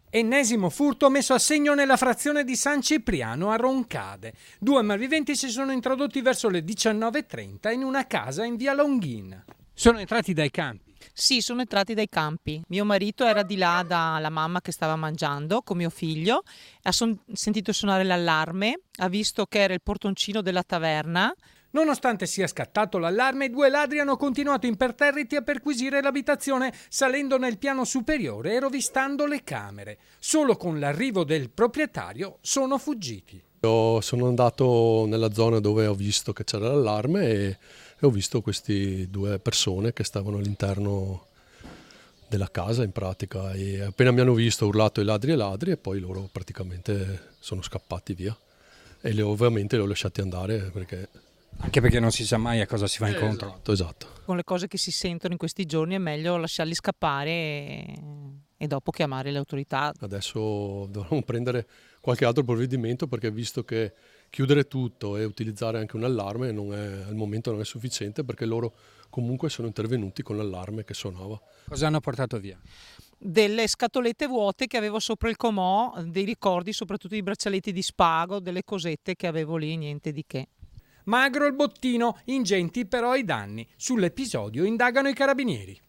Ennesimo furto messo a segno nella frazione di San Cipriano a Roncade. 2 malviventi si sono introdotti verso le 19:30 in una casa in via Longhina. Sono entrati dai campi. Sì, sono entrati dai campi. Mio marito era di là dalla mamma che stava mangiando con mio figlio, ha sentito suonare l'allarme, ha visto che era il portoncino della taverna. Nonostante sia scattato l'allarme, i 2 ladri hanno continuato imperterriti a perquisire l'abitazione, salendo nel piano superiore e rovistando le camere. Solo con l'arrivo del proprietario sono fuggiti. Io sono andato nella zona dove ho visto che c'era l'allarme e ho visto queste 2 persone che stavano all'interno della casa in pratica, e appena mi hanno visto ho urlato ai ladri e poi loro praticamente sono scappati via e ovviamente li ho lasciati andare perché... Anche perché non si sa mai a cosa si va incontro. Esatto. Con le cose che si sentono in questi giorni è meglio lasciarli scappare e dopo chiamare le autorità. Adesso dovremmo prendere qualche altro provvedimento perché visto che chiudere tutto e utilizzare anche un allarme al momento non è sufficiente, perché loro comunque sono intervenuti con l'allarme che suonava. Cosa hanno portato via? Delle scatolette vuote che avevo sopra il comò, dei ricordi, soprattutto i braccialetti di spago, delle cosette che avevo lì, niente di che. Magro il bottino, ingenti però i danni. Sull'episodio indagano i carabinieri.